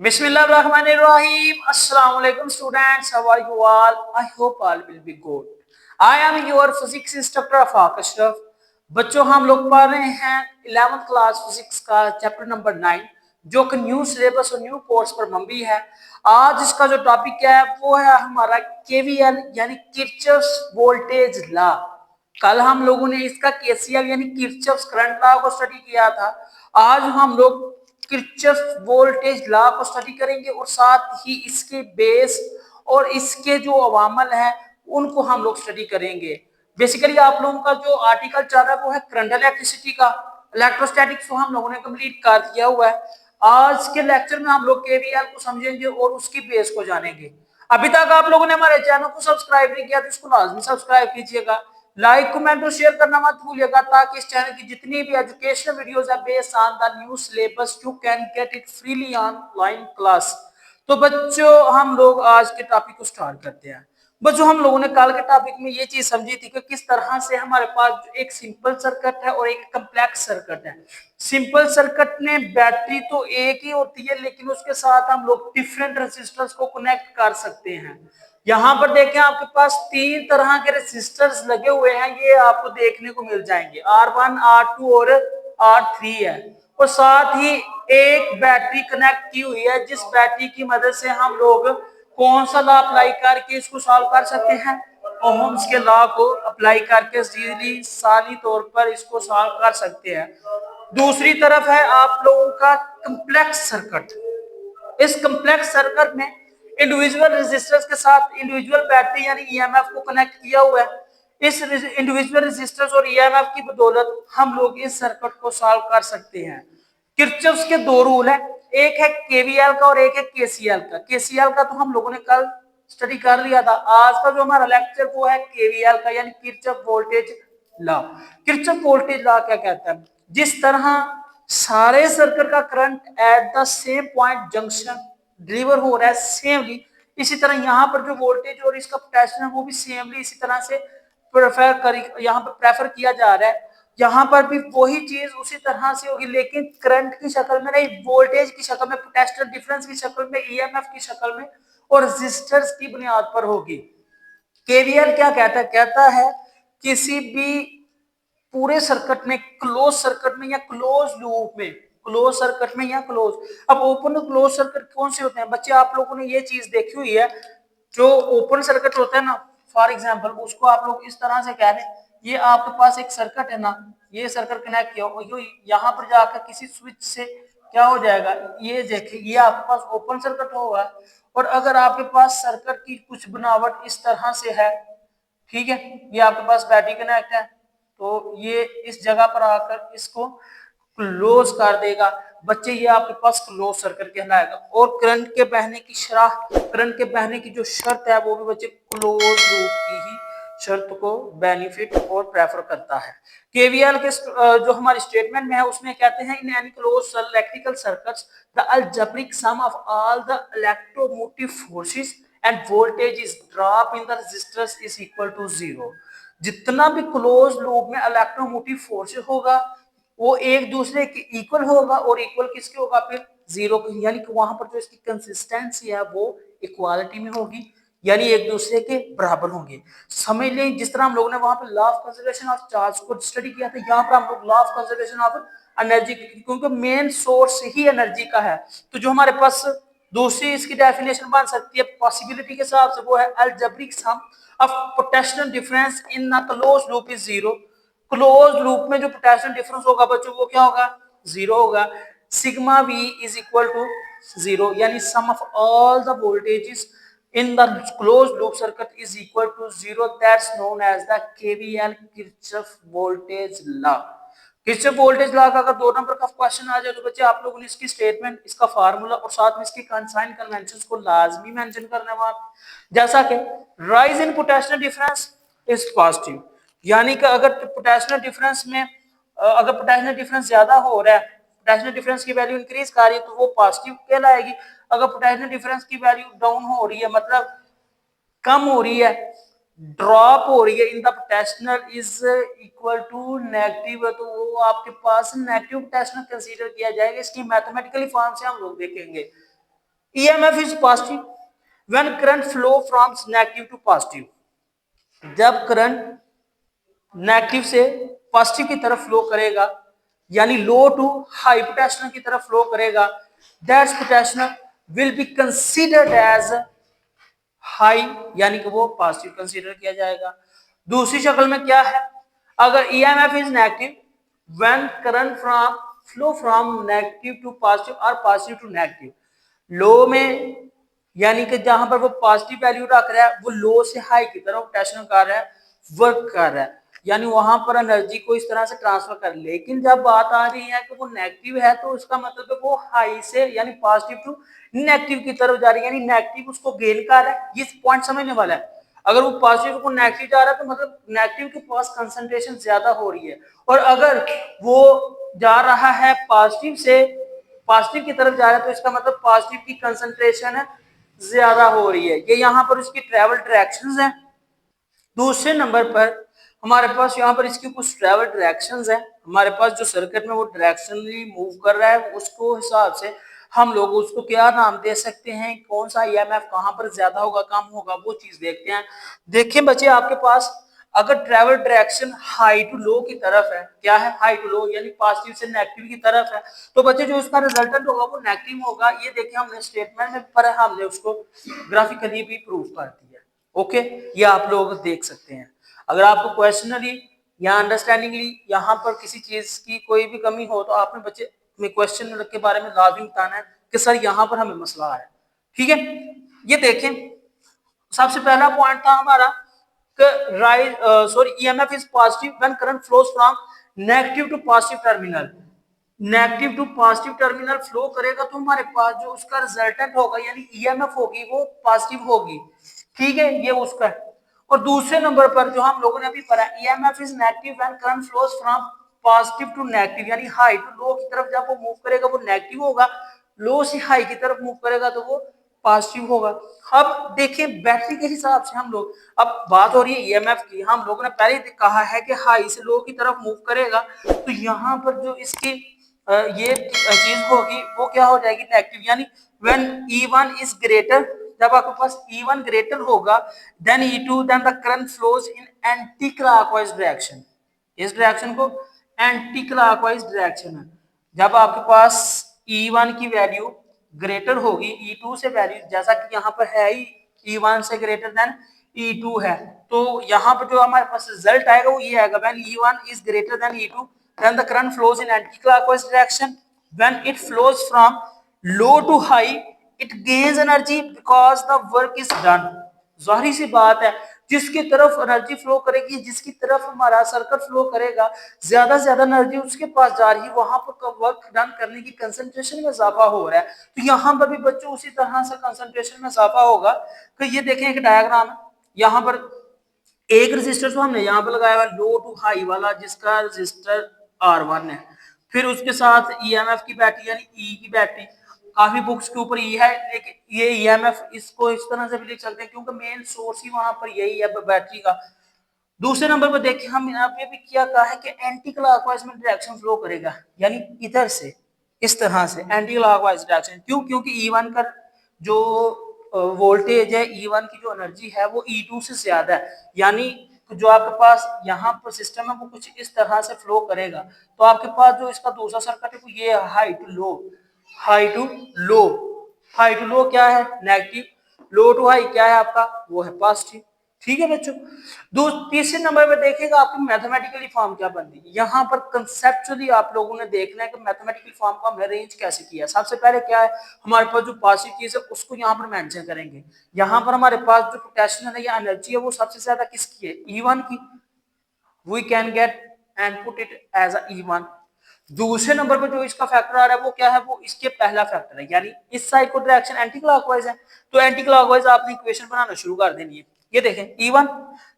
Bismillahirrahmanirrahim. Assalamu alaikum students. How are you all? I hope all will be good. I am your physics instructor Afaq Ashraf. बच्चों हम लोग पढ़ रहे हैं 11th class physics का chapter number 9 जो कि न्यू सिलेबस और न्यू कोर्स पर मबनी है। आज इसका जो टॉपिक है वो है हमारा केवीएल यानी किरचॉफ्स वोल्टेज लॉ। कल हम लोगों ने इसका केसीएल यानी किरचॉफ्स करंट लॉ को स्टडी किया था। आज हम लोग किरचॉफ वोल्टेज लॉ को स्टडी करेंगे और साथ ही इसके बेस और इसके जो अवामल है उनको हम लोग स्टडी करेंगे। बेसिकली आप लोगों का जो आर्टिकल चल रहा है वो है करंट इलेक्ट्रिसिटी का। इलेक्ट्रोस्टैटिक्स को हम लोगों ने कंप्लीट कर दिया हुआ है। आज के लेक्चर में हम लोग केवीएल को समझेंगे और उसकी बेस को जानेंगे। अभी तक आप लोगों ने हमारे चैनल को सब्सक्राइब नहीं किया तो इसको लाजमी सब्सक्राइब कीजिएगा, लाइक कमेंट और शेयर करना मत भूलिएगा ताकि इस चैनल की जितनी भी एजुकेशनल वीडियोस है based on the new syllabus you can get it freely online class. तो बच्चों हम लोग आज के टॉपिक को स्टार्ट करते हैं। बच्चों हम लोगों ने कल के टॉपिक में ये चीज समझी थी कि किस तरह से हमारे पास एक सिंपल सर्किट है और एक कम्प्लेक्स सर्किट है। सिंपल सर्किट में बैटरी तो एक ही होती है लेकिन उसके साथ हम लोग डिफरेंट रेजिस्टेंस को कनेक्ट कर सकते हैं। यहाँ पर देखें आपके पास तीन तरह के रेसिस्टर्स लगे हुए हैं, ये आपको देखने को मिल जाएंगे R1, R2 और R3 है। और साथ ही एक बैटरी कनेक्ट की हुई है जिस बैटरी की मदद से हम लोग कौन सा लॉ अप्लाई करके इसको सॉल्व कर सकते हैं, ओहम्स के लॉ को अप्लाई करके सीधी साली तौर पर इसको सॉल्व कर सकते हैं। दूसरी तरफ है आप लोगों का कम्प्लेक्स सर्किट। इस कम्प्लेक्स सर्किट में इंडिविजुअल रेजिस्टर्स के साथ इंडिविजुअल बैटरी यानी ईएमएफ को कनेक्ट किया हुआ है। इस इंडिविजुअल रेजिस्टर्स और ईएमएफ की बदौलत हम लोग इस सर्किट को सॉल्व कर सकते हैं। किरचॉफ्स के दो रूल है, एक है केवीएल का और एक है केसीएल का। केसीएल का तो हम लोगों ने कल स्टडी कर लिया था। आज का जो हमारा लेक्चर वो है केवीएल का यानी Kirchhoff voltage law. Kirchhoff voltage law क्या कहता है, जिस तरह सारे सर्किट का current at the same point junction deliver हो रहा है सेमली, इसी तरह यहाँ पर जो वोल्टेज और इसका पोटेंशियल है वो भी सेमली इसी तरह से यहाँ पर प्रेफर किया जा रहा है। यहाँ पर भी वही चीज उसी तरह से होगी लेकिन करंट की शक्ल में नहीं, वोल्टेज की शक्ल में, पोटेंशियल डिफरेंस की शक्ल में, ईएमएफ की शक्ल में और रेजिस्टर्स की बुनियाद पर होगी। केवीएल क्या कहता है, कहता है किसी भी पूरे सर्किट में, क्लोज सर्किट में या क्लोज लूप में, क्लोज सर्किट में या क्लोज, अब ओपन और क्लोज सर्किट कौन से होते हैं बच्चे, आप लोगों ने ये चीज देखी हुई है। जो ओपन सर्किट होता है ना, फॉर एग्जांपल उसको आप लोग इस तरह से कह रहे हैं, ये आपके पास एक सर्किट है ना, ये सर्किट कनेक्ट किया और यहाँ पर जाकर किसी स्विच से क्या हो जाएगा, ये देखिए ये आपके पास ओपन सर्किट होगा। और अगर आपके पास सर्किट की कुछ बनावट इस तरह से है, ठीक है, ये आपके पास बैटरी कनेक्ट है तो ये इस जगह पर आकर इसको क्लोज कर देगा बच्चे, ये आपके पास क्लोज सर्किट कहलाएगा। और करंट के बहने की शरह, करंट के बहने की जो शर्त है वो भी बच्चे क्लोज लूप की ही शर्त को बेनिफिट और प्रेफर करता है। केवीएल के जो हमारी स्टेटमेंट में है उसमें कहते हैं in any close electrical circuits the algebraic sum of all the electromotive forces and voltage is drop in the resistors is equal to 0। जितना भी क्लोज लूप में इलेक्ट्रोमोटिव फोर्स होगा वो एक दूसरे के इक्वल होगा और इक्वल किसके होगा फिर 0, यानी कि वहां पर जो इसकी कंसिस्टेंसी है वो इक्वालिटी में होगी यानी एक दूसरे के बराबर होंगे। समझ लें जिस तरह हम लोगों ने वहां पर law of conservation of charge को स्टडी किया था, यहाँ पर हम लोग law of conservation of energy, क्योंकि मेन सोर्स ही एनर्जी का है तो जो हमारे पास दूसरी इसकी डेफिनेशन बन सकती है पॉसिबिलिटी के हिसाब से वो है algebraic sum of potential difference in the close loop is 0। Close loop में जो पोटेंशियल डिफरेंस होगा बच्चों वो क्या होगा, 0 होगा। Sigma V is equal to 0 यानी sum of all the voltages in the closed loop circuit is equal to 0, that's known as the KVL Kirchhoff voltage law। Kirchhoff voltage law का अगर 2 number का क्वेश्चन आ जाए तो बच्चे आप लोगों ने इसकी स्टेटमेंट, इसका फार्मूला और साथ में इसकी कंसाइन कन्वेंशंस को लाजमी मेंशन करना है वहां, जैसा कि rise in potential difference is positive, यानी कि अगर पोटेंशियल डिफरेंस में अगर पोटेंशियल डिफरेंस ज्यादा हो रहा है, पोटेंशियल डिफरेंस की वैल्यू इंक्रीज कर रही है तो वो पॉजिटिव कहलाएगी। अगर पोटेंशियल डिफरेंस की वैल्यू डाउन हो रही है मतलब कम हो रही है, ड्रॉप हो रही है in the potential is equal to negative, तो वो आपके पास नेगेटिव पोटेंशियल कंसीडर किया जाएगा। इसकी मैथमेटिकली फॉर्म से हम लोग देखेंगे। EMF is positive when current flow from negative to positive. जब करंट नेगेटिव से पॉजिटिव की तरफ फ्लो करेगा, यानी लो टू हाई पोटेंशियल की तरफ फ्लो करेगा, that potential will be considered as high, यानी कि वो पॉजिटिव कंसीडर किया जाएगा। दूसरी शक्ल में क्या है, अगर EMF is negative when current from flow from negative to positive और पॉजिटिव टू नेगेटिव, लो में यानी कि जहां पर वो पॉजिटिव वैल्यू रख रहा है वो लो से हाई की तरफ पोटेंशियल कर रहा है, वर्क कर रहा है, यानी वहां पर एनर्जी को इस तरह से ट्रांसफर कर। लेकिन जब बात आ रही है कि वो नेगेटिव है तो इसका मतलब है वो हाई से यानी पॉजिटिव टू नेगेटिव की तरफ जा रही है, यानी नेगेटिव उसको गेन कर रहा है। ये पॉइंट समझने वाला है। अगर वो पॉजिटिव को नेगेटिव जा रहा है तो मतलब नेगेटिव के पास कंसंट्रेशन ज्यादा हो रही है, और अगर वो जा रहा है पॉजिटिव से पॉजिटिव की तरफ जा रहा है तो इसका मतलब पॉजिटिव की कंसंट्रेशन ज्यादा हो रही है। ये यहाँ पर उसकी ट्रेवल डायरेक्शंस हैं। दूसरे नंबर पर हमारे पास यहाँ पर इसकी कुछ ट्रेवल डायरेक्शंस हैं। हमारे पास जो सर्किट में वो डायरेक्शनली मूव कर रहा है उसको हिसाब से हम लोग उसको क्या नाम दे सकते हैं, कौन सा EMF कहाँ पर ज्यादा होगा कम होगा वो चीज देखते हैं। देखें बच्चे, आपके पास अगर travel direction high to low की तरफ है, क्या है हाई टू लो यानी पॉजिटिव से नेगेटिव की तरफ है, तो बच्चे जो उसका रिजल्टेंट होगा वो नेगेटिव होगा। ये देखिए हमने स्टेटमेंट में पर हमने उसको ग्राफिकली भी प्रूव कर दिया। ओके, ये आप लोग देख सकते हैं। अगर आपको क्वेश्चनली या अंडरस्टैंडिंगली यहाँ पर किसी चीज की कोई भी कमी हो तो आपने बच्चे में क्वेश्चन के बारे में लाजमी बताना है कि सर यहाँ पर हमें मसला है। ठीक है, ये देखें सबसे पहला पॉइंट था हमारा कि rise EMF is positive when current flows from negative to positive terminal. Negative to positive terminal flow करेगा तो हमारे पास जो उसका रिजल्टेंट होगा यानी EMF होगी वो पॉजिटिव होगी। ठीक है, ये उसका है। और दूसरे नंबर पर जो हम लोगों ने अभी पढ़ा, EMF is negative when current flows from positive to negative, यानी हाई टू लो की तरफ जब वो मूव करेगा वो नेगेटिव होगा, लो से हाई की तरफ मूव करेगा तो वो पॉजिटिव होगा। अब देखिए बैटरी के हिसाब से हम लोग, अब बात हो रही है EMF की, हम लोगों ने पहले कहा है कि हाई से लो की तरफ मूव करेगा तो यहाँ पर जो इसकी ये चीज होगी वो क्या हो जाएगी नेगेटिव, यानी व्हेन E1 इज ग्रेटर, जब आपके पास E1 ग्रेटर होगा then E2 then the current flows in anticlockwise direction. इस डायरेक्शन को एंटी क्लॉकवाइज डायरेक्शन है। जब आपके पास E1 की वैल्यू ग्रेटर होगी E2 से वैल्यू, जैसा कि यहाँ पर है ही E1 से ग्रेटर देन E2 है, तो यहाँ पर जो हमारे पास रिजल्ट आएगा वो ये आएगा when E1 is greater than E2 then the current flows in anti-clockwise direction. When it flows from low to high it gains energy because the work is done। जाहिर सी बात है जिसकी तरफ एनर्जी फ्लो करेगी, जिसकी तरफ हमारा सर्किट फ्लो करेगा, ज्यादा से ज्यादा एनर्जी उसके पास जा रही है, वहां पर वर्क डन करने की कंसंट्रेशन में इजाफा हो रहा है। तो यहाँ पर भी बच्चों उसी तरह से कंसंट्रेशन में इजाफा होगा। कि ये देखें एक डायग्राम है, यहाँ पर एक रजिस्टर तो हमने यहाँ पर लगाया हुआ लो टू हाई वाला जिसका रजिस्टर R1 है, फिर उसके साथ EMF की बैटरी यानी E की बैटरी, काफी बुक्स के ऊपर E है लेकिन ये EMF इसको इस तरह से भी लिख सकते हैं क्योंकि मेन सोर्स ही वहां पर यही है बैटरी का। दूसरे नंबर पर देखिए हम यहाँ पे भी क्या कहा है कि एंटी क्लॉकवाइज में डायरेक्शन फ्लो करेगा, यानी इधर से इस तरह से एंटी क्लॉकवाइज डायरेक्शन। क्यों? क्योंकि E1 का जो वोल्टेज है, E1 की जो एनर्जी है वो E2 से ज्यादा है, यानी जो आपके पास यहाँ पर सिस्टम है वो कुछ इस तरह से फ्लो करेगा। तो आपके पास जो इसका दूसरा सर्किट है वो ये है high to low, high to low, high to low क्या है नेगेटिव, लो टू हाई क्या है आपका वो है पॉजिटिव। ठीक है बच्चों, तीसरे नंबर पे देखिएगा आपकी मैथमेटिकली फॉर्म क्या बनती है। यहाँ पर कंसेप्चुअली आप लोगों ने देखना है कि मैथमेटिकल फॉर्म को हमने अरेंज कैसे किया। सबसे पहले क्या है, हमारे पास जो पॉजिटिव चीज है उसको यहाँ पर मेंशन करेंगे। यहाँ पर हमारे पास जो पोटेंशियल है या एनर्जी है वो सबसे ज्यादा किसकी है, E1 की। We can get and put it as a E1। दूसरे नंबर पर जो इसका फैक्टर आ रहा है वो क्या है, वो इसके पहला फैक्टर है, यानी इस साइड को डायरेक्शन एंटी क्लॉकवाइज है तो एंटी क्लॉकवाइज आपने इक्वेशन बनाना शुरू कर देनी है। ये देखें E1,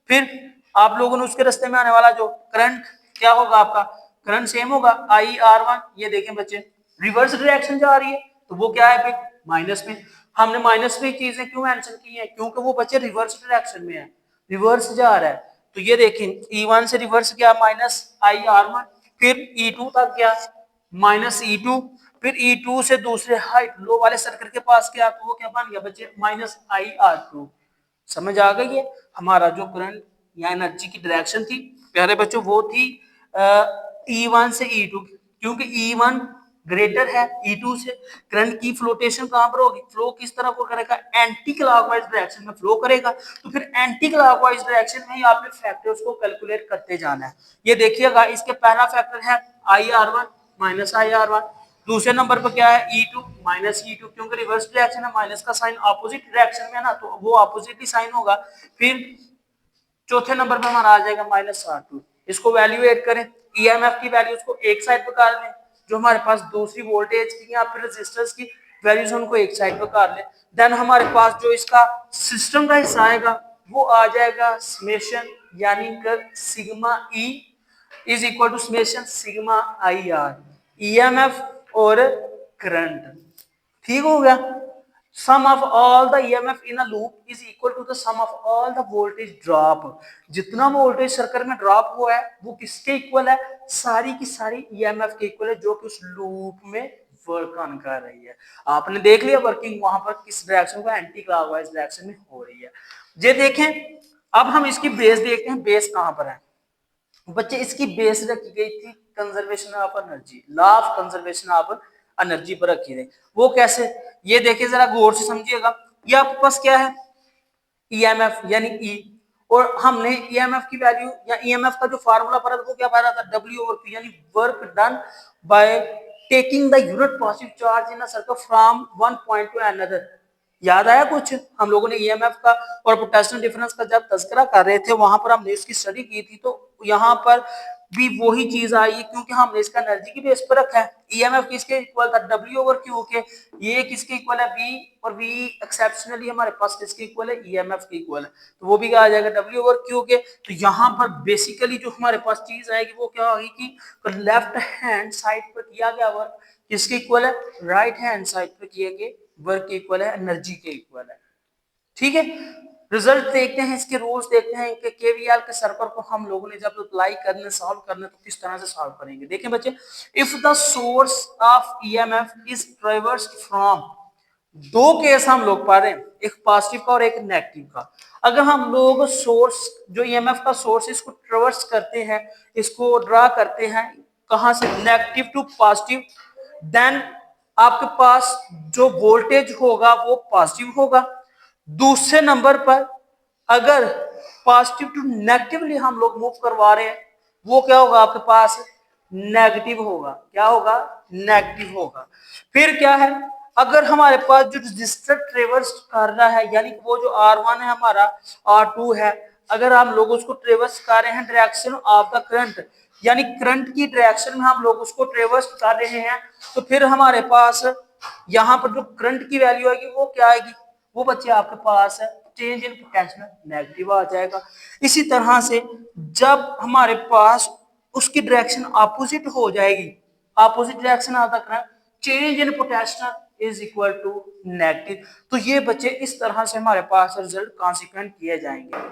फिर आप लोगों ने उसके रास्ते में आने वाला जो करंट क्या होगा आपका, करंट सेम होगा IR1। ये देखें बच्चे रिवर्स डायरेक्शन जा रही है तो वो क्या है माइनस में। हमने माइनस में चीजें क्यों मेंशन की है, क्योंकि वो बच्चे रिवर्स डायरेक्शन में है, रिवर्स जा रहा है। तो ये देखें E1 से रिवर्स गया माइनस IR1, फिर E2 तक गया माइनस E2, फिर E2 से दूसरे हाइट लो वाले सर्कल के पास गया तो वो क्या बन गया बच्चे -IR2। समझ आ गई है? हमारा जो करंट या एनर्जी की डायरेक्शन थी प्यारे बच्चों वो थी E1 से E2, क्योंकि E1 ग्रेटर है E2 से। करंट की फ्लोटेशन कहां पर होगी, फ्लो किस तरह को करेगा, एंटी क्लॉकवाइज डायरेक्शन में फ्लो करेगा। तो फिर एंटी क्लॉकवाइज डायरेक्शन में ही आपने फैक्टर्स को कैलकुलेट करते जाना है। ये देखिएगा, इसके पहला फैक्टर है IR1 -IR1, दूसरे नंबर पर क्या है E2 -E2, क्योंकि रिवर्स डायरेक्शन है, माइनस का साइन ऑपोजिट डायरेक्शन में है ना, तो वो ऑपोजिट ही साइन होगा। फिर चौथे नंबर पर हमारा आ जाएगा -R2। इसको वैल्यूएट करें, ईएमएफ की वैल्यूज को एक साइड पर कर लें, जो हमारे पास दूसरी वोल्टेज की या फिर रेजिस्टेंस की वैल्यूज उनको एक साइड पर कर लें। देन हमारे पास जो इसका सिस्टम का हिस्सा आएगा वो आ जाएगा समेशन, यानी कर sigma E is equal to summation sigma I R, EMF और करंट। ठीक हो गया? Sum of all the EMF in a loop is equal to the sum of all the voltage drop. जितना वोल्टेज सर्किट में drop हुआ है वो किसके इक्वल है, सारी की सारी ईएमएफ के इक्वल है, जो कि उस लूप में वर्क ऑन कर रही है। आपने देख लिया वर्किंग वहां पर किस डायरेक्शन को, एंटी क्लॉकवाइज डायरेक्शन में हो रही है। ये देखें, अब हम इसकी बेस देखते हैं, बेस कहां पर है बच्चे। इसकी बेस रखी गई थी conservation of energy, law of conservation of energy पर रखी गई। वो कैसे, ये देखिए जरा गौर से समझिएगा। ये आपके पास क्या है, ईएमएफ यानी ई, और हमने ईएमएफ की वैल्यू या ईएमएफ का जो फार्मूला पढ़ा था वो क्या पढ़ा था, W/P, यानी work done by taking the unit positive charge in a circle from one point two another. याद आया कुछ? हम लोगों ने ईएमएफ का और पोटेंशियल डिफरेंस का जब तस्करा कर रहे थे वहां पर हमने इसकी स्टडी की थी, तो यहाँ पर भी वही चीज आई है, क्योंकि हमने इसका एनर्जी की बेस पर रखा है। ईएमएफ किसके इक्वल था, W/Q के। ये किसके इक्वल है, V, और V एक्सेप्शनली हमारे पास किसके इक्वल है, ईएमएफ के इक्वल है, तो वो भी क्या आ जाएगा, W/Q के। तो यहाँ पर बेसिकली जो हमारे पास चीज आएगी वो क्या होगी कि लेफ्ट हैंड साइड पर किया गया वर्क किसके इक्वल है, राइट हैंड साइड पर किए गए वर्क के इक्वल है, एनर्जी के इक्वल है। ठीक है, रिजल्ट देखते हैं, इसके रूल्स देखते हैं कि केवीएल के सर्कल को हम लोगों ने जब अप्लाई करने सॉल्व करने तो किस तरह से सॉल्व करेंगे। देखें बच्चे, if the source of EMF is traversed from, दो केस हम लोग पा रहे हैं, एक पॉजिटिव का और एक नेगेटिव का। अगर हम लोग सोर्स जो ईएमएफ का सोर्स इसको ट्रेवर्स करते हैं, इसको ड्रा करते हैं कहां से, नेगेटिव टू पॉजिटिव, देन आपके पास जो वोल्टेज होगा वो पॉजिटिव होगा। दूसरे नंबर पर अगर पॉजिटिव टू नेगेटिवली हम लोग मूव करवा रहे हैं वो क्या होगा, आपके पास नेगेटिव होगा। क्या होगा, नेगेटिव होगा। फिर क्या है, अगर हमारे पास जो रजिस्टर ट्रेवर्स कर रहा है, यानी वो जो R1 है हमारा, R2 है, अगर हम लोग उसको ट्रेवर्स कर रहे हैं डायरेक्शन ऑफ द करंट, यानी करंट की डायरेक्शन में हम लोग उसको ट्रेवर्स कर रहे हैं, तो फिर हमारे पास यहाँ पर जो करंट की वैल्यू आएगी वो क्या आएगी, वो बच्चे आपके पास है चेंज इन पोटेंशियल नेगेटिव आ जाएगा। इसी तरह से जब हमारे पास उसकी डायरेक्शन अपोजिट हो जाएगी, अपोजिट डायरेक्शन आता current, change in potential is equal to negative. तो ये बच्चे इस तरह से हमारे पास रिजल्ट कॉन्सिक्वेंट किए जाएंगे।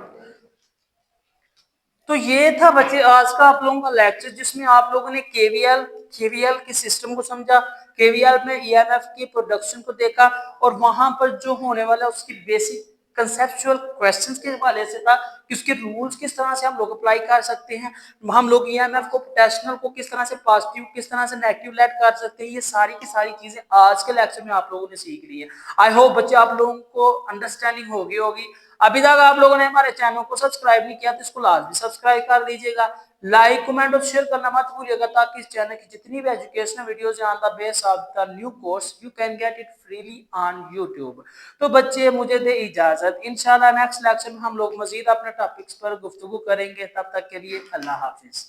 तो ये था बच्चे आज का आप लोगों का लेक्चर, जिसमें आप लोगों ने केवीएल के सिस्टम को समझा, केवीएल में ईएमएफ की प्रोडक्शन को देखा, और वहां पर जो होने वाला उसकी बेसिक कंसेप्चुअल क्वेश्चंस के हवाले से था कि उसके रूल्स किस तरह से हम लोग अप्लाई कर सकते हैं, हम लोग ईएमएफ को पोटेंशियल को किस तरह से पॉजिटिव किस तरह से नेगेटिव लेट कर सकते हैं। ये सारी की सारी चीजें आज के लेक्चर में आप लोगों ने सीख ली है। आई होप बच्चे आप लोगों को अंडरस्टैंडिंग होगी। अभी तक आप लोगों ने हमारे चैनल को सब्सक्राइब नहीं किया तो इसको लाजमी सब्सक्राइब कर दीजिएगा, लाइक कमेंट और शेयर करना मत भूलिएगा, ताकि इस चैनल की जितनी भी एजुकेशनल वीडियोस हैं on the base of the new course you can get it freely on YouTube. तो बच्चे मुझे दे इजाजत, इंशाल्लाह नेक्स्ट लेक्चर में हम लोग मजीद अपने टॉपिक्स पर गुफ्तगू करेंगे। तब तक के लिए अल्लाह हाफिज।